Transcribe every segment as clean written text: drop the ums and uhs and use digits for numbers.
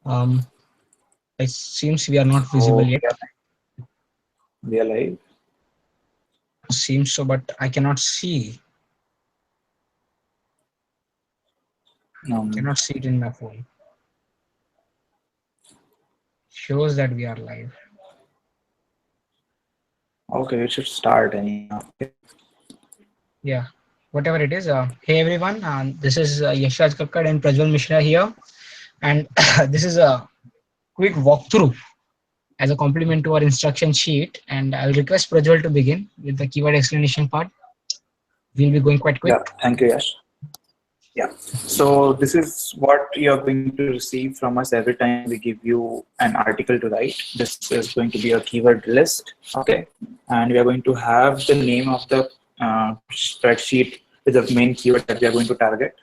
Um, it seems we are not visible So yet. we are live. Seems so, but I cannot see. Um, Cannot see it in my phone. Shows that we are live. okay, it should start anyhow. Okay. Yeah, whatever it is. Hey everyone, this is Yashraj Kakkad and Prajwal Mishra here, and this is a quick walkthrough as a complement to our instruction sheet. And I'll request Prajwal to begin with the keyword explanation part. We'll be going quite quick. Yeah, thank you, Yash. Yeah. So this is what you're going to receive from us every time we give you an article to write. This is going to be a keyword list. Okay. And we are going to have the name of the spreadsheet with the main keyword that we are going to target.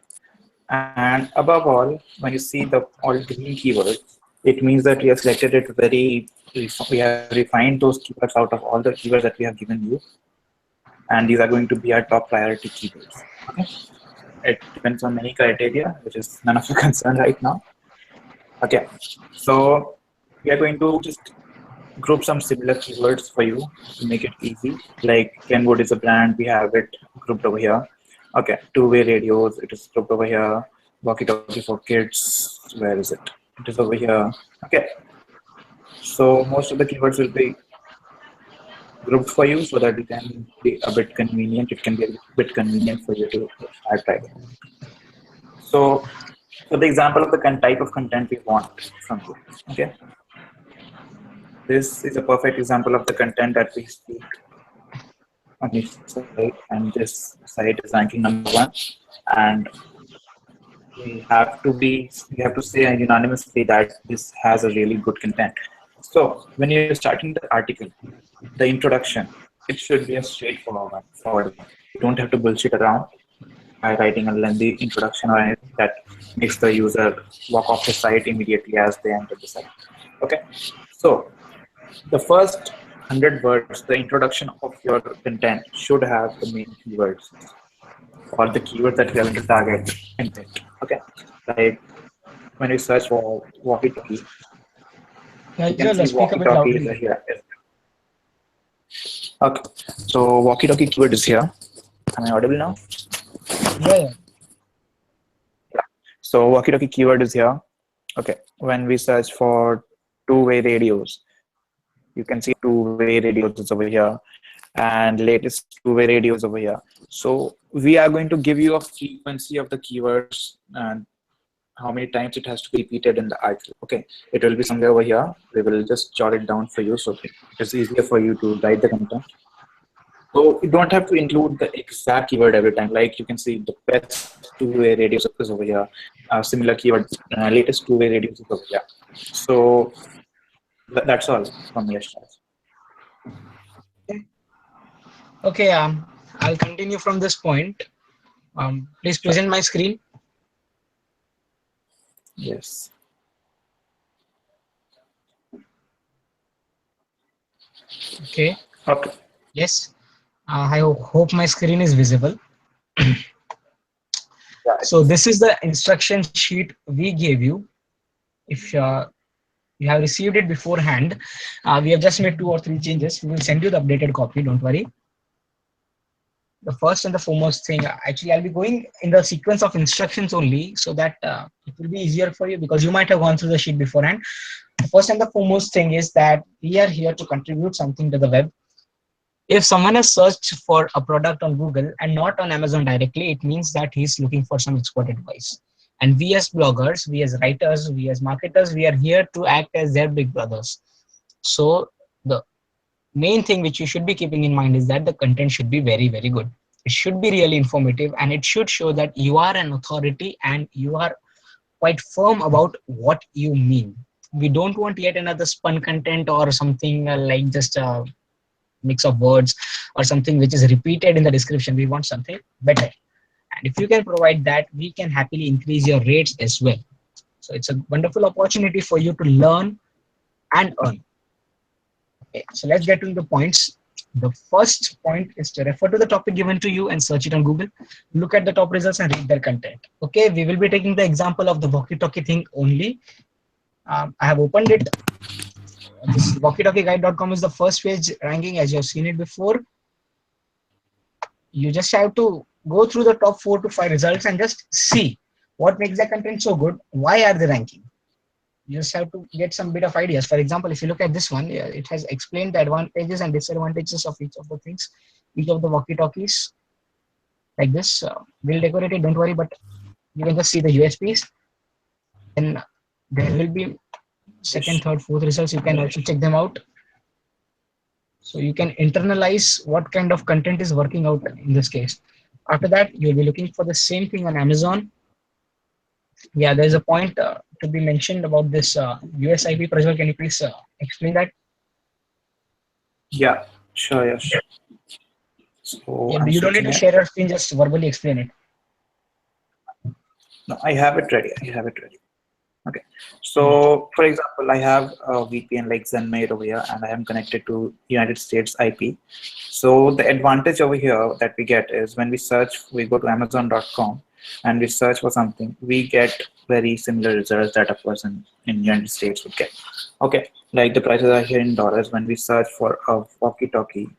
And above all, when you see the all green keywords, it means that we have selected it we have refined those keywords out of all the keywords that we have given you. And these are going to be our top priority keywords. Okay. It depends on many criteria, which is none of your concern right now. Okay, so we are going to just group some similar keywords for you to make it easy. Like Kenwood is a brand, we have it grouped over here. Okay, two-way radios, it is grouped over here. Walkie-talkie for kids, where is it? It is over here. Okay, so most of the keywords will be grouped for you so that it can be a bit convenient. It can be a bit convenient for you to start writing. So for the example of the type of content we want from you. Okay, this is a perfect example of the content that we speak on each site, and this site is ranking #1. And we have to say unanimously that this has a really good content. So when you're starting the article, the introduction, it should be a forward one. You don't have to bullshit around by writing a lengthy introduction or anything that makes the user walk off the site immediately as they enter the site. Okay, so the first 100 words, the introduction of your content should have the main keywords or the keywords that we are going to target in it. Okay, like when you search for walkie-talkie, you can Prajwal, see speak a bit walkie-talkie is loudly. here. Okay, so walkie-talkie keyword is here. Am I audible now? Yeah, yeah. Yeah. So walkie-talkie keyword is here. Okay, when we search for two-way radios, you can see two-way radios is over here and latest two-way radios over here. So we are going to give you a frequency of the keywords and how many times it has to be repeated in the article. Okay, it will be somewhere over here. We will just jot it down for you so it is easier for you to write the content. So you don't have to include the exact keyword every time. Like you can see the best two-way radios is over here. Similar keyword, latest two-way radios is over here. So that's all from your side. Okay. I'll continue from this point. Please Sure. present my screen. Yes. Okay. Okay. Yes. I hope my screen is visible. Yeah, it So is. this is the instruction sheet we gave you. If you have received it beforehand, we have just made 2 or 3 changes. We will send you the updated copy. Don't worry. The first and the foremost thing, actually, I'll be going in the sequence of instructions only, so that it will be easier for you because you might have gone through the sheet beforehand. The first and the foremost thing is that we are here to contribute something to the web. If someone has searched for a product on Google and not on Amazon directly, it means that he's looking for some expert advice. And we as bloggers, we as writers, we as marketers, we are here to act as their big brothers. So the main thing which you should be keeping in mind is that the content should be very, very good. It should be really informative and it should show that you are an authority and you are quite firm about what you mean. We don't want yet another spun content or something like just a mix of words or something which is repeated in the description. We want something better. And if you can provide that, we can happily increase your rates as well. So it's a wonderful opportunity for you to learn and earn. Okay, so let's get to the points. The first point is to refer to the topic given to you and search it on Google. Look at the top results and read their content. Okay, we will be taking the example of the walkie-talkie thing only. I have opened it. This walkietalkieguide.com is the first page ranking as you have seen it before. You just have to go through the top 4 to 5 results and just see what makes the content so good. Why are they ranking? You just have to get some bit of ideas. For example, if you look at this one, it has explained the advantages and disadvantages of each of the things, each of the walkie talkies like this. We'll decorate it, don't worry, but you can just see the USPs. Then there will be second, Yes. third, fourth results. You can also check them out. So you can internalize what kind of content is working out in this case. After that, you'll be looking for the same thing on Amazon. Yeah, there's a point to be mentioned about this USIP. Prajwal, can you please explain that? Yeah, sure, yes. So Yeah, I'm you don't need switching to it. share your screen, just verbally explain it. No, I have it ready. I have it ready. Okay. Great. So, for example, I have a VPN like ZenMail over here, and I am connected to United States IP. So the advantage over here that we get is when we search, we go to Amazon.com and we search for something, we get very similar results that a person in United States would get. Okay, like the prices are here in dollars. When we search for a walkie-talkie,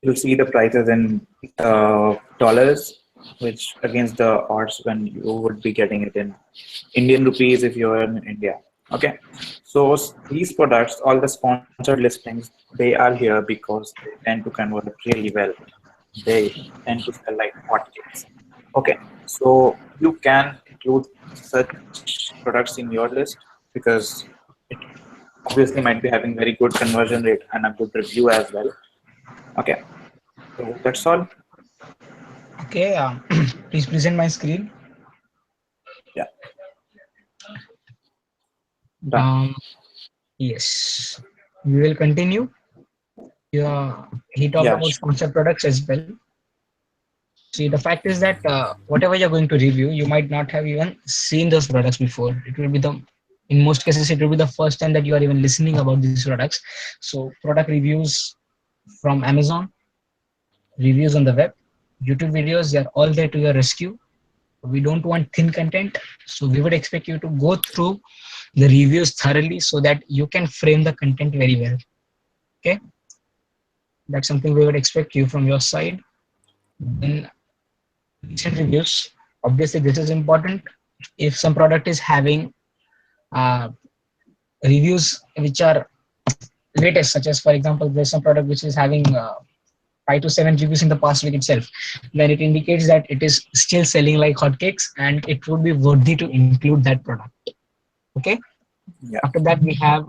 you'll see the prices in dollars, which against the odds when you would be getting it in Indian rupees if you're in India. Okay, so these products, all the sponsored listings, they are here because they tend to convert really well. They tend to sell like hotcakes. Okay, so you can include such products in your list because it obviously might be having very good conversion rate and a good review as well. Okay, so that's all. Okay, please present my screen. Yeah, done. Um, yes, we will continue. Yeah, he talked Yeah, about sponsored products as well. See, the fact is that whatever you're going to review, you might not have even seen those products before. It will be in most cases, it will be the first time that you are even listening about these products. So, product reviews from Amazon, reviews on the web, YouTube videos, they are all there to your rescue. We don't want thin content, so we would expect you to go through the reviews thoroughly so that you can frame the content very well. Okay, that's something we would expect you from your side. Then recent reviews. Obviously, this is important. If some product is having uh, reviews which are latest, such as for example, there's some product which is having 5 to 7 reviews in the past week itself, then it indicates that it is still selling like hotcakes and it would be worthy to include that product. Okay. yeah, After that, we have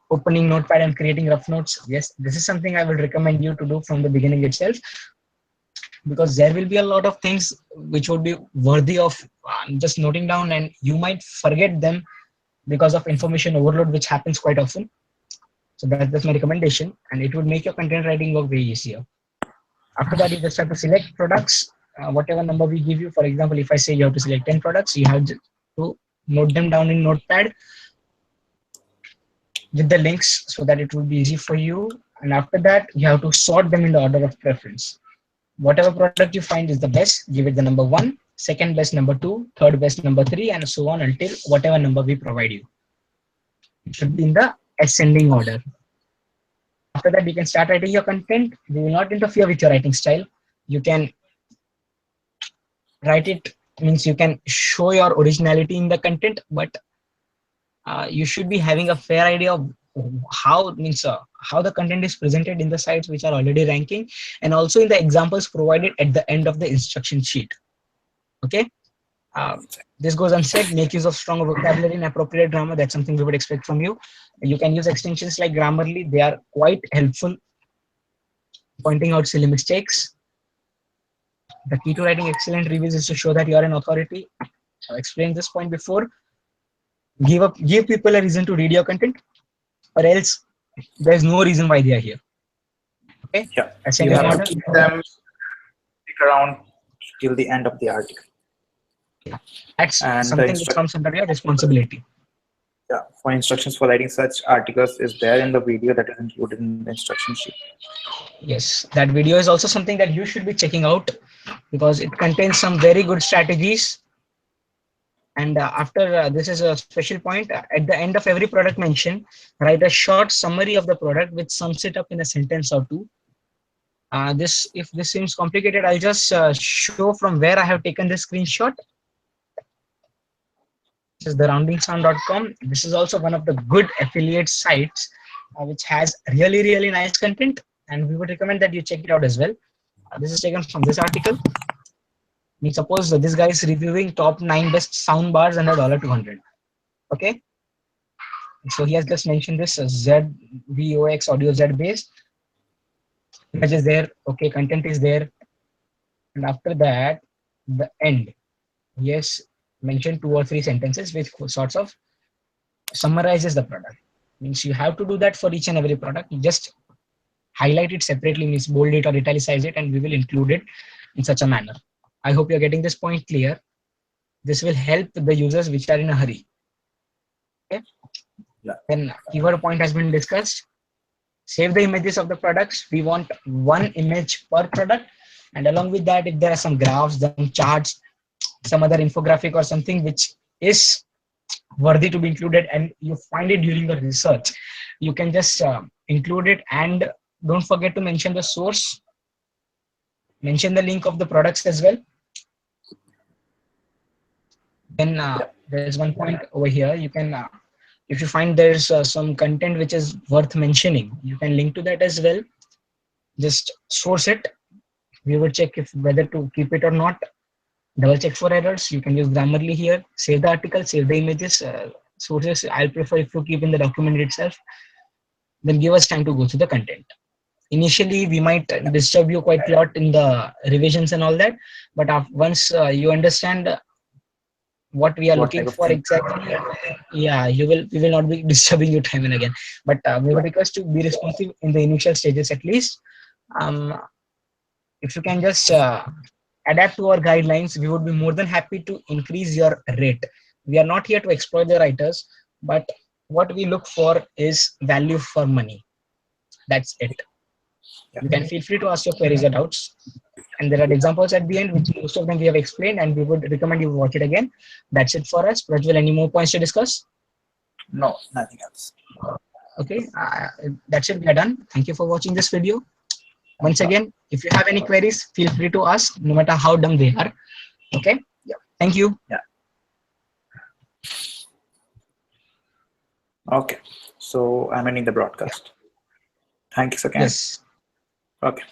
opening Notepad and creating rough notes. Yes, this is something I will recommend you to do from the beginning itself, because there will be a lot of things which would be worthy of just noting down, and you might forget them because of information overload, which happens quite often. So that's my recommendation, and it would make your content writing work very easier. After that, you just have to select products, whatever number we give you. For example, if I say you have to select 10 products, you have to note them down in Notepad with the links so that it will be easy for you. And after that, you have to sort them in the order of preference. Whatever product you find is the best, give it the number one, second best number two, third best number three, and so on until whatever number we provide you. It should be in the ascending order. After that, you can start writing your content. We will not interfere with your writing style. You can write it, means you can show your originality in the content, but you should be having a fair idea of how the content is presented in the sites which are already ranking, and also in the examples provided at the end of the instruction sheet. Okay. This goes unsaid. Make use of strong vocabulary and appropriate grammar. That's something we would expect from you. You can use extensions like Grammarly. They are quite helpful pointing out silly mistakes. The key to writing excellent reviews is to show that you are an authority. I've explained this point before. Give people a reason to read your content, or else there's no reason why they are here. Okay. yeah. You Ascending have to order. keep them stick around till the end of the article. Yeah. That's And the something which instruction, comes under your responsibility. yeah, for instructions for writing such articles is there in the video that is included in the instruction sheet. Yes, that video is also something that you should be checking out. because it contains some very good strategies. And after this is a special point, at the end of every product mention, write a short summary of the product which sums it up in a sentence or two. This, if this seems complicated, I'll just show from where I have taken this screenshot. This is the roundingsound.com. This is also one of the good affiliate sites which has really nice content, and we would recommend that you check it out as well. This is taken from this article. I mean, suppose this guy is reviewing top 9 best sound bars under $200. Okay, so he has just mentioned this ZVOX audio Z based. Image is there. Okay, content is there, and after that, the end. Yes, mentioned 2 or 3 sentences which sorts of summarizes the product. Means you have to do that for each and every product. You just highlight it separately, means bold it or italicize it, and we will include it in such a manner. I hope you're getting this point clear. This will help the users which are in a hurry. Okay. Yeah. Then keyword point has been discussed. Save the images of the products. We want one image per product, and along with that, if there are some graphs, some charts, some other infographic or something which is worthy to be included, and you find it during the research, you can just include it. And don't forget to mention the source, mention the link of the products as well. Then Yeah. there's one point over here. You can if you find there's some content which is worth mentioning, you can link to that as well. Just source it. We will check if whether to keep it or not. Double check for errors. You can use Grammarly here. Save the article, save the images. Sources I'll prefer if you keep in the document itself. Then give us time to go through the content. Initially, we might disturb you quite a lot in the revisions and all that, but once you understand what we are What looking type of for thing? exactly, yeah, we will not be disturbing you time and again. But we would request to be responsive in the initial stages at least. Um, if you can just adapt to our guidelines, we would be more than happy to increase your rate. We are not here to exploit the writers, but what we look for is value for money. That's it. Yeah. You can feel free to ask your queries or doubts. And there are examples at the end, which most of them we have explained, and we would recommend you watch it again. That's it for us. Prajwal, any more points to discuss? No, nothing else. Okay, that's it. We are done. Thank you for watching this video. Once again, if you have any queries, feel free to ask, no matter how dumb they are. Okay. Yeah. Thank you. Yeah. Okay. So I'm ending the broadcast. Thanks again. Yes. Okay.